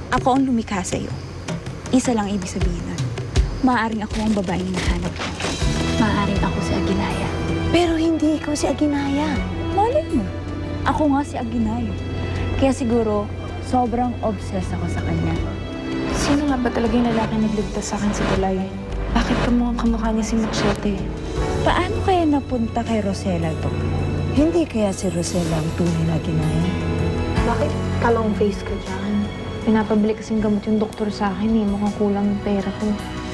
Ako ang lumikha sa'yo. Isa lang ibig sabihin nun. Maaaring ako ang babaeng hinahanap ko. Maaaring ako si Aguinaya. Pero hindi ikaw si Aguinaya. Malay mo. Ako nga si Aguinaya. Kaya siguro, sobrang obsessed ako sa kanya. Sino nga ba talaga yung lalaki nagligtas sa akin sa Tulay? Bakit kamukha niya si Machete? Paano kaya napunta kay Rosella to? Hindi kaya si Rosella ang tunay na Aguinaya? Bakit kalong face ka dyan? Pinapabili kasing gamot yung doktor sa akin eh. Mukhang kulang yung pera ko.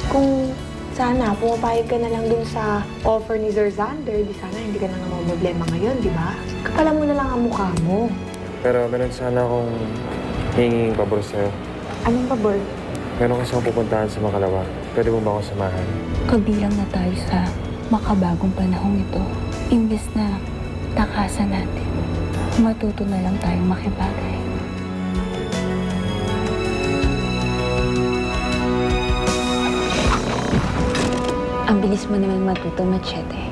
Kung sana pumapayag ka na lang dun sa offer ni Sir Xander, di sana hindi ka na nga problema ngayon, di ba? Kapalan mo na lang ang mukha mo. Pero meron sana akong hinging pabor sa'yo. Anong pabor? Meron kasi akong pupuntahan sa Makalawa. Pwede mo ba ako samahan? Kabilang na tayo sa makabagong panahong ito. Imbes na takasan natin, matuto na lang tayong makibagay. Ang bilis mo naman matuto, Machete.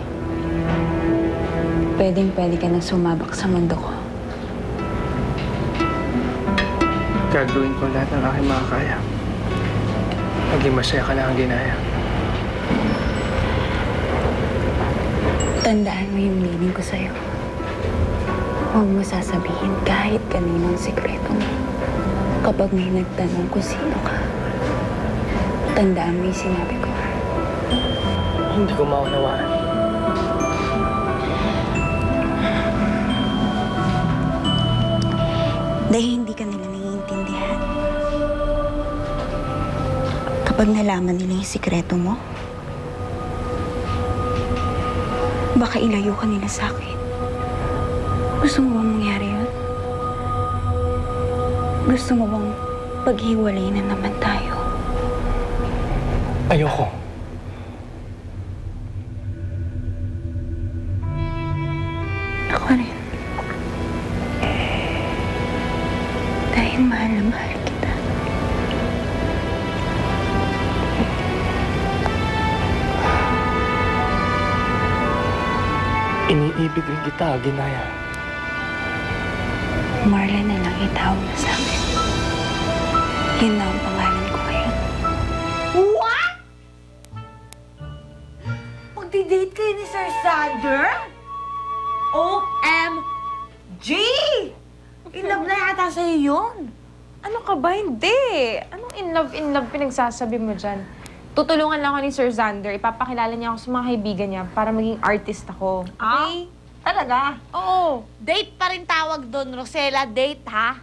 Pwedeng-pwede ka nang sumabak sa mundo ko. Gagawin ko lahat ng aking makakaya. Maging masaya ka lang ang ginaya. Tandaan mo yung lining ko sa'yo. Huwag mo sasabihin kahit kaninong sikreto mo. Kapag may nagtanong kung sino ka, tandaan mo yung sinabi ko. Hindi ko maunawaan. Dahil hindi ka nila naiintindihan. Kapag nalaman nila yung sikreto mo, baka ilayo ka nila sa akin. Gusto mo bang mangyari yun? Gusto mo bang paghiwalay na naman tayo? Ayoko. Ako rin. Dahil mahal na mahal kita. Iniibig rin kita, Ginaya. Marla na lang itawag na sa akin. Yun na ang pangalan ko ngayon. What? Magdi-date kayo ni Sir Xander? OMG! In love na yata sa'yo yun. Ano ka ba? Hindi. Anong in love pinagsasabi mo dyan? Tutulungan lang ako ni Sir Xander. Ipapakilala niya ako sa mga kaibigan niya para maging artist ako. Okay? Talaga? Oo. Date pa rin tawag doon, Rosella. Date, ha?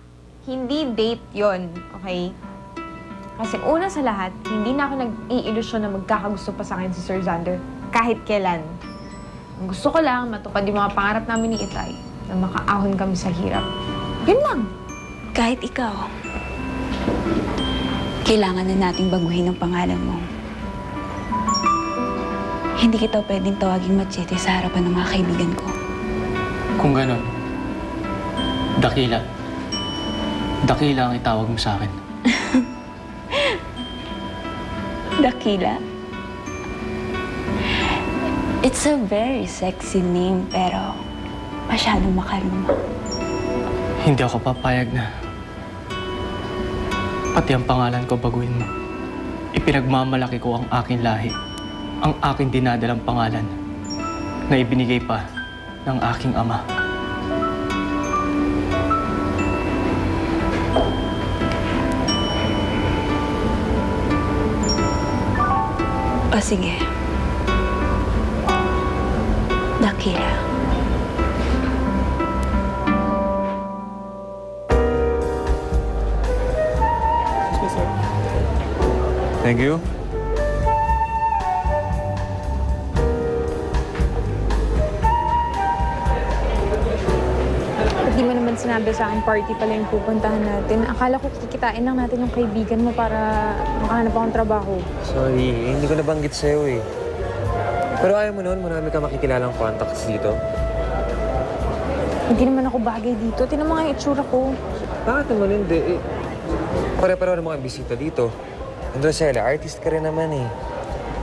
Hindi date yon, okay? Kasi una sa lahat, hindi na ako nag-iilusyon na magkakagusto pa sa akin si Sir Xander kahit kailan. Ang gusto ko lang, matupad yung mga pangarap namin ni Itay na makaahon kami sa hirap. Yun lang. Kahit ikaw, kailangan na nating baguhin ang pangalan mo. Hindi kita pwedeng tawaging Machete sa harapan ng mga kaibigan ko. Kung ganon, Dakila. Dakila ang itawag mo sa akin. Dakila? It's a very sexy name, pero masyadong makaluma. Hindi ako papayag na pati ang pangalan ko baguhin mo. Ipinagmamalaki ko ang aking lahi, ang aking dinadalang pangalan na ibinigay pa ng aking ama. O sige. Dakila. Thank you. Hindi mo naman sinabi sa akin party pala yung pupuntahan natin. Akala ko kikitain lang natin yung kaibigan mo para makahanap akong trabaho. Sorry, hindi ko nabanggit sa'yo eh. Pero ayaw mo noon, marami ka makikilalang contacts dito. Hindi naman ako bagay dito. Tinan mo nga yung itsura ko. Bakit naman hindi? Pare-pareho naman ang bisita dito. And Rosella, artist ka rin naman eh.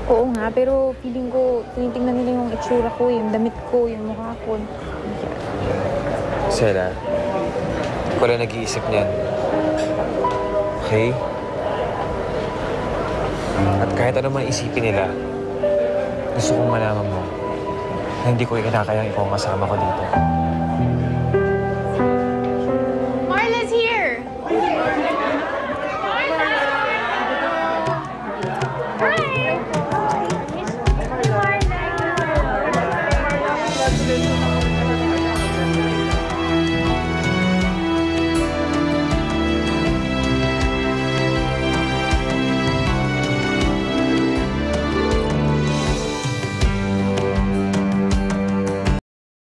Oo nga, pero feeling ko tinitingnan nila yung itsura ko, yung damit ko, yung mukha ko. Rosella, ko lang nag-iisip niyan. Okay? At kahit ano man isipin nila, gusto kong malaman mo na hindi ko ikinakayang ikaw ang kasama ko dito.